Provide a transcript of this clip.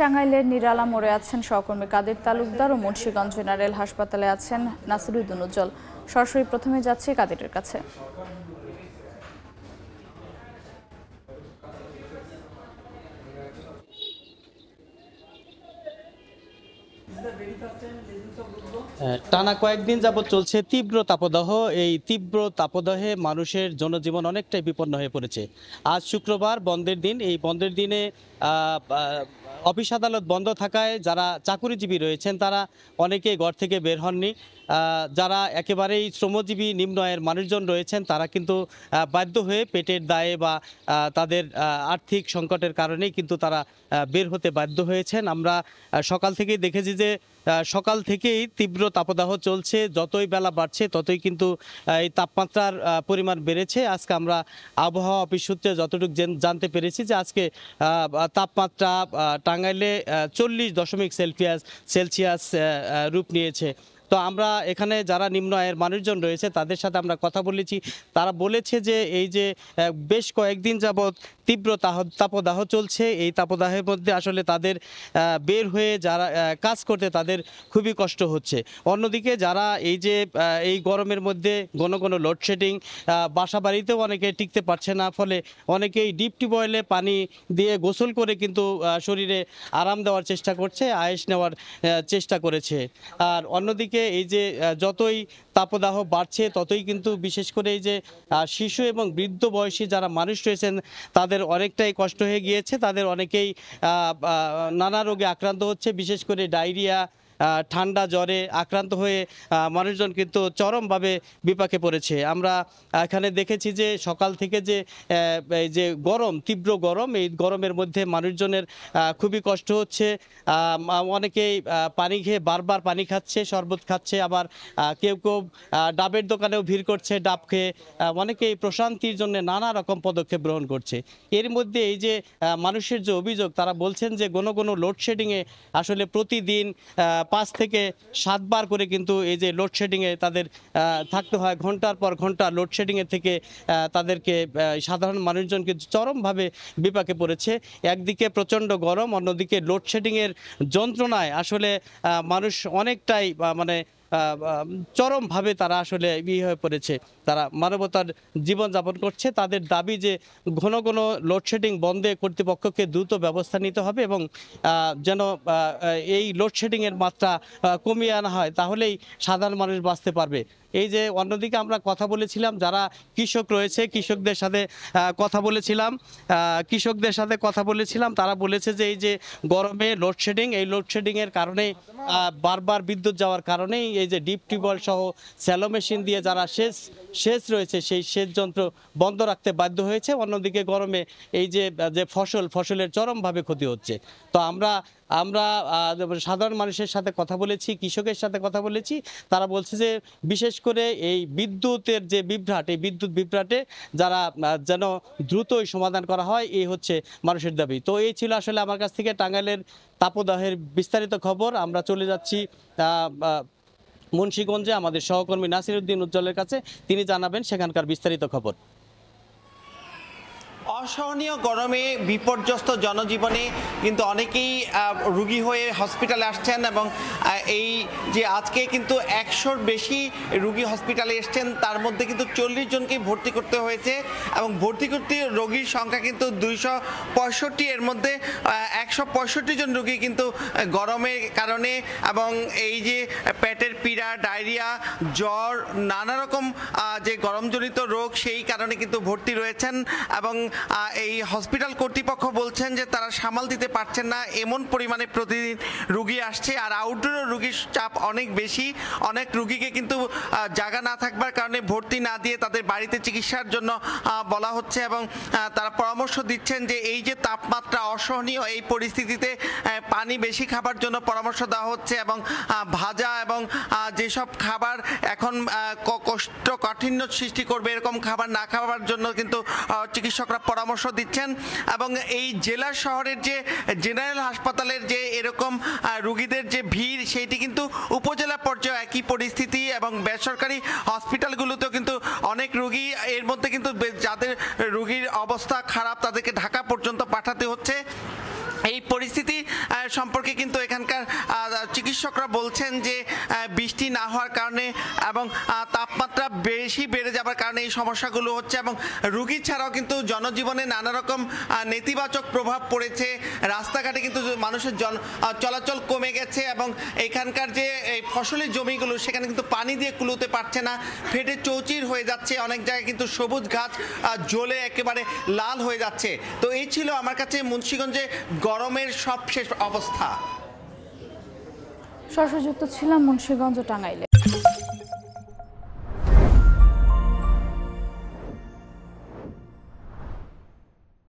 টাঙ্গাইলের নিরালা মোড়ে আছেন সহকর্মী কাদের তালুকদার ও মুন্সিগঞ্জ জেনারেল হাসপাতালে আছেন নাসিরুদ্দিন উজ্জ্বল। সরাসরি প্রথমে যাচ্ছি কাদেরের কাছে। টানা কয়েকদিন যাবৎ চলছে তীব্র তাপদাহ। এই তীব্র তাপদাহে মানুষের জনজীবন অনেকটাই বিপন্ন হয়ে পড়েছে। আজ শুক্রবার বন্ধের দিন। এই বন্ধের দিনে অফিস আদালত বন্ধ থাকায় যারা চাকুরিজীবী রয়েছেন তারা অনেকেই ঘর থেকে বের হননি। যারা একেবারেই শ্রমজীবী নিম্ন আয়ের মানুষজন রয়েছেন তারা কিন্তু বাধ্য হয়ে পেটের দায়ে বা তাদের আর্থিক সংকটের কারণেই কিন্তু তারা বের হতে বাধ্য হয়েছেন। আমরা সকাল থেকেই দেখেছি যে সকাল থেকেই তীব্র তাপদাহ চলছে। যতই বেলা বাড়ছে ততই কিন্তু এই তাপমাত্রার পরিমাণ বেড়েছে। আজকে আমরা আবহাওয়া অফিস সূত্রে যতটুকু জানতে পেরেছি যে আজকে তাপমাত্রা টাঙ্গাইলে 40.সেলসিয়াস রূপ নিয়েছে। তো আমরা এখানে যারা নিম্ন আয়ের মানুষজন রয়েছে তাদের সাথে আমরা কথা বলেছি। তারা বলেছে যে এই যে বেশ কয়েকদিন যাবৎ তীব্র তাপদাহ চলছে, এই তাপদাহের মধ্যে আসলে তাদের বের হয়ে যারা কাজ করতে তাদের খুবই কষ্ট হচ্ছে। অন্যদিকে যারা এই যে এই গরমের মধ্যে ঘন ঘন লোডশেডিং, বাসা বাড়িতেও অনেকে টিকতে পারছে না, ফলে অনেকেই ডিপ টিউবওয়েলে পানি দিয়ে গোসল করে কিন্তু শরীরে আরাম দেওয়ার চেষ্টা করছে, আয়েশ নেওয়ার চেষ্টা করেছে। আর অন্যদিকে এই যে যতই তাপদাহ বাড়ছে ততই কিন্তু বিশেষ করে এই যে শিশু এবং বৃদ্ধ বয়সী যারা মানুষ রয়েছেন তাদের অনেকটাই কষ্ট হয়ে গিয়েছে। তাদের অনেকেই নানা রোগে আক্রান্ত হচ্ছে, বিশেষ করে ডায়রিয়া, ঠান্ডা জ্বরে আক্রান্ত হয়ে মানুষজন কিন্তু চরমভাবে বিপাকে পড়েছে। আমরা এখানে দেখেছি যে সকাল থেকে যে এই যে গরম, তীব্র গরম, এই গরমের মধ্যে মানুষজনের খুবই কষ্ট হচ্ছে। অনেকেই পানি খেয়ে বারবার পানি খাচ্ছে, শরবত খাচ্ছে, আবার কেউ কেউ ডাবের দোকানেও ভিড় করছে, ডাব খেয়ে অনেকেই প্রশান্তির জন্য নানা রকম পদক্ষেপ গ্রহণ করছে। এর মধ্যে এই যে মানুষের যে অভিযোগ, তারা বলছেন যে ঘন ঘন লোডশেডিংয়ে আসলে প্রতিদিন 5 থেকে 7 বার করে কিন্তু এই যে লোডশেডিংয়ে তাদের থাকতে হয়। ঘন্টার পর ঘন্টা লোডশেডিংয়ের থেকে তাদেরকে সাধারণ মানুষজন কিন্তু চরমভাবে বিপাকে পড়েছে। একদিকে প্রচণ্ড গরম, অন্যদিকে লোডশেডিংয়ের যন্ত্রণায় আসলে মানুষ অনেকটাই মানে চরমভাবে তারা আসলে হয়ে পড়েছে। তারা মানবতার জীবনযাপন করছে। তাদের দাবি যে ঘন ঘন লোডশেডিং বন্ধে কর্তৃপক্ষকে দ্রুত ব্যবস্থা নিতে হবে এবং যেন এই লোডশেডিংয়ের মাত্রা কমিয়ে আনা হয়, তাহলেই সাধারণ মানুষ বাঁচতে পারবে। এই যে অন্যদিকে আমরা কথা বলেছিলাম যারা কৃষক রয়েছে, কৃষকদের সাথে কথা বলেছিলাম, তারা বলেছে যে এই যে গরমে লোডশেডিং, এই লোডশেডিংয়ের কারণে বারবার বিদ্যুৎ যাওয়ার কারণেই এই যে ডিপ টিউবওয়েল সহ স্যালো মেশিন দিয়ে যারা সেচ রয়েছে সেই সেচ যন্ত্র বন্ধ রাখতে বাধ্য হয়েছে। অন্যদিকে গরমে এই যে ফসলের চরমভাবে ক্ষতি হচ্ছে। তো আমরা সাধারণ মানুষের সাথে কথা বলেছি, কৃষকের সাথে কথা বলেছি। তারা বলছে যে বিশেষ করে এই বিদ্যুতের যে বিভ্রাট, এই বিদ্যুৎ বিভ্রাটে যারা যেন দ্রুতই সমাধান করা হয়, এই হচ্ছে মানুষের দাবি। তো এই ছিল আসলে আমার কাছ থেকে টাঙ্গাইলের তাপদাহের বিস্তারিত খবর। আমরা চলে যাচ্ছি মুন্সিগঞ্জে আমাদের সহকর্মী নাসিরুদ্দিন উজ্জ্বলের কাছে, তিনি জানাবেন সেখানকার বিস্তারিত খবর। অসহনীয় গরমে বিপর্যস্ত জনজীবনে কিন্তু অনেকেই রোগী হয়ে হসপিটালে আসছেন এবং এই যে আজকে কিন্তু 100-র বেশি রোগী হসপিটালে এসছেন, তার মধ্যে কিন্তু 40 জনকেই ভর্তি করতে হয়েছে এবং ভর্তি করতে রোগীর সংখ্যা কিন্তু 265। এর মধ্যে 165 জন রোগী কিন্তু গরমের কারণে এবং এই যে পেটের পীড়া, ডায়রিয়া, জ্বর, নানা রকম যে গরমজনিত রোগ সেই কারণে কিন্তু ভর্তি রয়েছেন এবং এই হসপিটাল কর্তৃপক্ষ বলছেন যে তারা সামাল দিতে পারছেন না, এমন পরিমাণে প্রতিদিন রোগী আসছে। আর আউটডোরে রোগীর চাপ অনেক বেশি। অনেক রোগীকে কিন্তু জায়গা না থাকবার কারণে ভর্তি না দিয়ে তাদের বাড়িতে চিকিৎসার জন্য বলা হচ্ছে এবং তারা পরামর্শ দিচ্ছেন যে এই যে তাপমাত্রা অসহনীয়, এই পরিস্থিতিতে পানি বেশি খাবার জন্য পরামর্শ দেওয়া হচ্ছে এবং ভাজা এবং যেসব খাবার এখন কোষ্ঠকাঠিন্য সৃষ্টি করবে এরকম খাবার না খাওয়ার জন্য কিন্তু চিকিৎসকরা পরামর্শ দিচ্ছেন। এবং এই জেলা শহরের যে জেনারেল হাসপাতালের যে এরকম রোগীদের যে ভিড়, সেইটি কিন্তু উপজেলা পর্যায়ে একই পরিস্থিতি এবং বেসরকারি হসপিটালগুলোতেও কিন্তু অনেক রোগী, এর মধ্যে কিন্তু যাদের রোগীর অবস্থা খারাপ তাদেরকে ঢাকা পর্যন্ত পাঠাতে হচ্ছে। এই পরিস্থিতি সম্পর্কে কিন্তু এখানকার চিকিৎসকরা বলছেন যে বৃষ্টি না হওয়ার কারণে এবং তাপমাত্রা বেশি বেড়ে যাবার কারণে এই সমস্যাগুলো হচ্ছে এবং রোগী ছাড়াও কিন্তু জনজীবনে নানা রকম নেতিবাচক প্রভাব পড়েছে। রাস্তাঘাটে কিন্তু মানুষের চলাচল কমে গেছে এবং এখানকার যে এই ফসলের জমিগুলো সেখানে কিন্তু পানি দিয়ে কুলোতে পারছে না, ফেটে চৌচির হয়ে যাচ্ছে। অনেক জায়গায় কিন্তু সবুজ গাছ জ্বলে একেবারে লাল হয়ে যাচ্ছে। তো এই ছিল আমার কাছে মুন্সিগঞ্জে গরমের সবশেষ অবস্থা। সরাসরি যুক্ত ছিলাম মুন্সিগঞ্জ ও টাঙ্গাইলে।